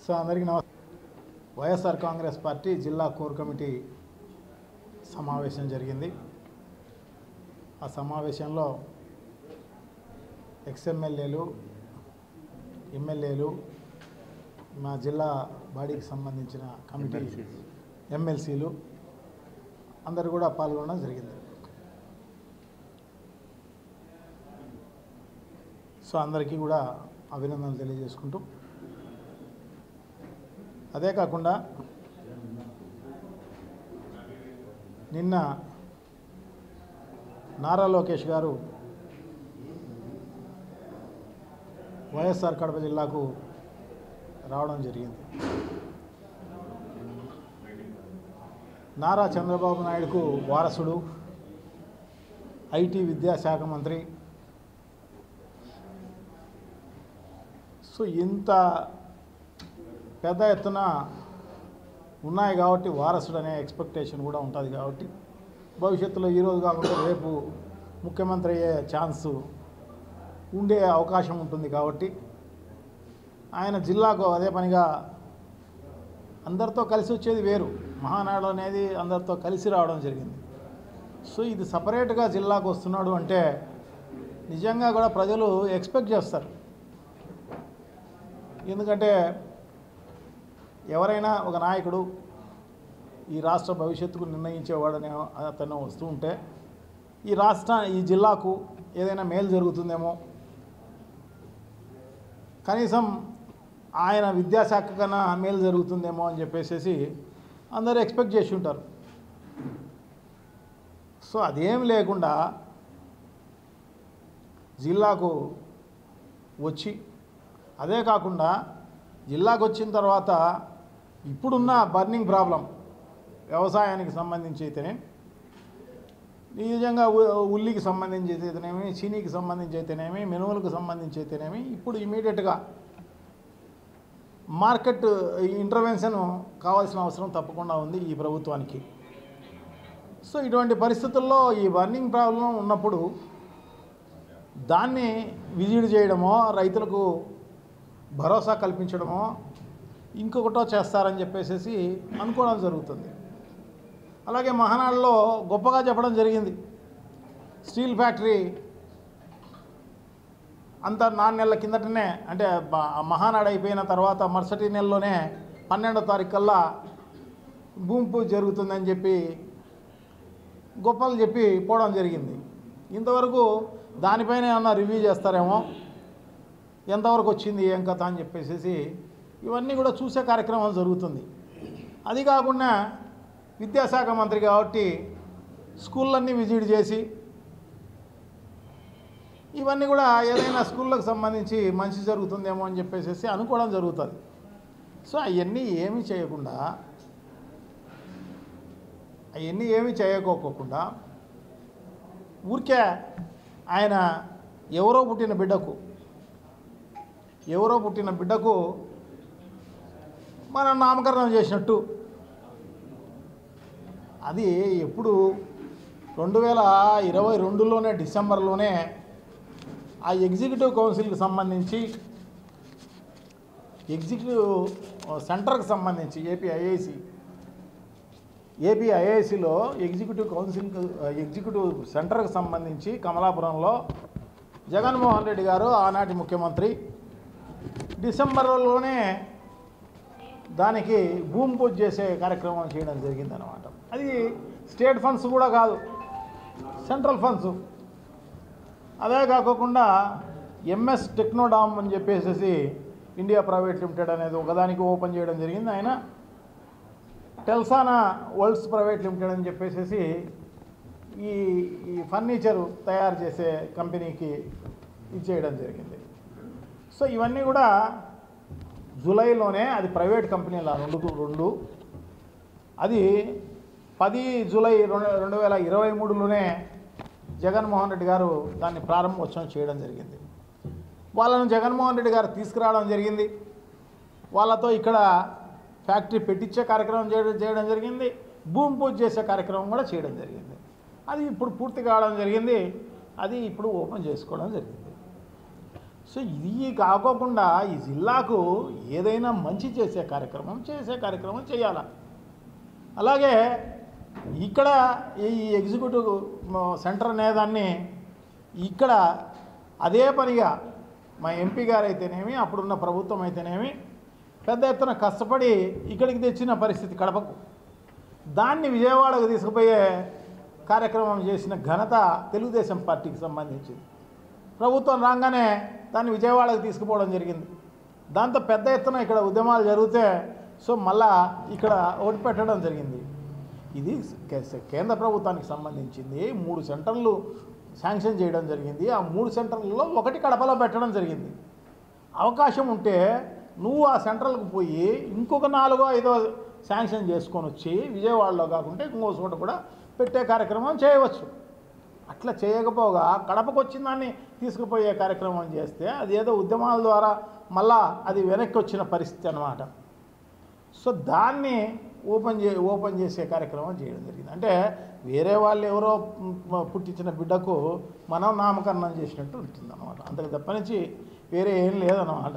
So అందరికీ నమస్తే. YSR Congress party జిల్లా కోర్ కమిటీ సమావేశం జరిగింది. ఆ సమావేశంలో ఎక్స్ఎమ్మెల్యేలు, ఎమ్మెల్యేలు, మా జిల్లా బాడీకి సంబంధించిన కమిటీ ఎమ్మెల్సీలు అందరూ కూడా పాల్గొనడం జరిగింది. సో అందరికీ కూడా అభినందనలు తెలియజేసుకుంటూ, అదే కాకుండా నిన్న నారా లోకేష్ గారు వైఎస్ఆర్ కడప జిల్లాకు రావడం జరిగింది. నారా చంద్రబాబు నాయుడుకు వారసుడు, ఐటీ విద్యాశాఖ మంత్రి. సో ఇంత పెద్ద ఎత్తున ఉన్నాయి కాబట్టి వారసుడు అనే ఎక్స్పెక్టేషన్ కూడా ఉంటుంది. కాబట్టి భవిష్యత్తులో ఈరోజు కాకుండా రేపు ముఖ్యమంత్రి అయ్యే ఛాన్సు ఉండే అవకాశం ఉంటుంది. కాబట్టి ఆయన జిల్లాకు అదే పనిగా అందరితో కలిసి వచ్చేది వేరు, మహానాడు అనేది అందరితో కలిసి రావడం జరిగింది. సో ఇది సపరేట్గా జిల్లాకు వస్తున్నాడు అంటే నిజంగా కూడా ప్రజలు ఎక్స్పెక్ట్ చేస్తారు. ఎందుకంటే ఎవరైనా ఒక నాయకుడు ఈ రాష్ట్ర భవిష్యత్తుకు నిర్ణయించేవాడనే అతను వస్తూ ఉంటే ఈ జిల్లాకు ఏదైనా మేలు జరుగుతుందేమో, కనీసం ఆయన విద్యాశాఖ కన్నా మేలు జరుగుతుందేమో అని చెప్పేసి అందరూ ఎక్స్పెక్ట్ చేసి ఉంటారు. సో అదేం లేకుండా జిల్లాకు వచ్చి, అదే కాకుండా జిల్లాకు వచ్చిన తర్వాత ఇప్పుడున్న బర్నింగ్ ప్రాబ్లం వ్యవసాయానికి సంబంధించి అయితేనే, నిజంగా ఉల్లికి సంబంధించి అయితేనేమి, చీనీకి సంబంధించి అయితేనేమి, మినుములకు సంబంధించి అయితేనేమి, ఇప్పుడు ఇమీడియట్గా మార్కెట్ ఇంటర్వెన్షన్ కావాల్సిన అవసరం తప్పకుండా ఉంది ఈ ప్రభుత్వానికి. సో ఇటువంటి పరిస్థితుల్లో ఈ బర్నింగ్ ప్రాబ్లం ఉన్నప్పుడు దాన్ని విజిట్ చేయడమో, రైతులకు భరోసా కల్పించడమో, ఇంకొకటో చేస్తారని చెప్పేసి అనుకోవడం జరుగుతుంది. అలాగే మహానాడులో గొప్పగా చెప్పడం జరిగింది. స్టీల్ ఫ్యాక్టరీ అంత 4 నెలల కిందటనే, అంటే మహానాడు అయిపోయిన తర్వాత మరుసటి నెలలోనే 12వ తారీఖు కల్లా భూమి పూజ జరుగుతుందని చెప్పి గొప్పలు చెప్పి పోవడం జరిగింది. ఇంతవరకు దానిపైన ఏమన్నా రివ్యూ చేస్తారేమో, ఎంతవరకు వచ్చింది ఏం కథ అని చెప్పేసి ఇవన్నీ కూడా చూసే కార్యక్రమం జరుగుతుంది. అది కాకుండా విద్యాశాఖ మంత్రి కాబట్టి స్కూళ్ళన్నీ విజిట్ చేసి ఇవన్నీ కూడా ఏదైనా స్కూళ్ళకు సంబంధించి మంచి జరుగుతుందేమో అని చెప్పేసి అనుకోవడం జరుగుతుంది. సో అవన్నీ ఏమీ చేయకోకుండా ఊరికే ఆయన ఎవరో పుట్టిన బిడ్డకు మనం నామకరణం చేసినట్టు, అది ఎప్పుడు 2022లోనే డిసెంబర్లోనే ఆ ఎగ్జిక్యూటివ్ కౌన్సిల్కి సంబంధించి, ఎగ్జిక్యూటివ్ సెంటర్కి సంబంధించి ఏపీ ఐఐసిలో ఎగ్జిక్యూటివ్ సెంటర్కి సంబంధించి కమలాపురంలో జగన్మోహన్ రెడ్డి గారు ఆనాటి ముఖ్యమంత్రి డిసెంబర్లోనే దానికి భూమి పూజ చేసే కార్యక్రమం చేయడం జరిగిందనమాట. అది స్టేట్ ఫండ్స్ కూడా కాదు, సెంట్రల్ ఫండ్స్. అదే కాకుండా ఎంఎస్ టెక్నోడామ్ అని చెప్పేసి ఇండియా ప్రైవేట్ లిమిటెడ్ అనేది ఒకదానికి ఓపెన్ చేయడం జరిగింది. ఆయన టెల్సానా వరల్డ్స్ ప్రైవేట్ లిమిటెడ్ అని చెప్పేసి ఈ ఫర్నిచరు తయారు చేసే కంపెనీకి ఇచ్చేయడం జరిగింది. సో ఇవన్నీ కూడా జూలైలోనే, అది ప్రైవేట్ కంపెనీల రెండు, అది 10 జూలై 2023లోనే జగన్మోహన్ రెడ్డి గారు దాన్ని ప్రారంభోత్సవం చేయడం జరిగింది. వాళ్ళను జగన్మోహన్ రెడ్డి గారు తీసుకురావడం జరిగింది. వాళ్ళతో ఇక్కడ ఫ్యాక్టరీ పెట్టించే కార్యక్రమం చేయడం జరిగింది, భూమి పూజ చేసే కార్యక్రమం కూడా చేయడం జరిగింది. అది ఇప్పుడు పూర్తి కావడం జరిగింది. అది ఇప్పుడు ఓపెన్ చేసుకోవడం జరిగింది. సో ఇది కాకోకుండా ఈ జిల్లాకు ఏదైనా మంచి చేసే కార్యక్రమం చేయాలి. అలాగే ఇక్కడ ఈ ఎగ్జిక్యూటివ్ సెంటర్ అనేదాన్ని ఇక్కడ అదే పనిగా మా ఎంపీ గారు అయితేనేమి, అప్పుడున్న ప్రభుత్వం అయితేనేమి పెద్ద ఎత్తున కష్టపడి ఇక్కడికి తెచ్చిన పరిస్థితి కడపకు. దాన్ని విజయవాడకు తీసుకుపోయే కార్యక్రమం చేసిన ఘనత తెలుగుదేశం పార్టీకి సంబంధించింది. ప్రభుత్వం రాగానే దాన్ని విజయవాడకు తీసుకుపోవడం జరిగింది. దాంతో పెద్ద ఎత్తున ఇక్కడ ఉద్యమాలు జరిగితే సో మళ్ళా ఇక్కడ ఓటు పెట్టడం జరిగింది. ఇది కేంద్ర ప్రభుత్వానికి సంబంధించింది. 3 సెంటర్లు శాంక్షన్ చేయడం జరిగింది. ఆ 3 సెంటర్లలో ఒకటి కడపలో పెట్టడం జరిగింది. అవకాశం ఉంటే నువ్వు ఆ సెంట్రల్కి పోయి ఇంకొక 4 5 శాంక్షన్ చేసుకొని వచ్చి విజయవాడలో కాకుంటే ఇంకో చోట కూడా పెట్టే కార్యక్రమం చేయవచ్చు. అట్లా చేయకపోగా కడపకు వచ్చిన దాన్ని తీసుకుపోయే కార్యక్రమం చేస్తే అది ఏదో ఉద్యమాల ద్వారా మళ్ళా అది వెనక్కి వచ్చిన పరిస్థితి అన్నమాట. సో దాన్ని ఓపెన్ చేసే కార్యక్రమం చేయడం జరిగింది. అంటే వేరే వాళ్ళు ఎవరో పుట్టించిన బిడ్డకు మనం నామకరణం చేసినట్టు ఉంటుంది అన్నమాట. అంతకు తప్ప నుంచి వేరే ఏం లేదన్నమాట.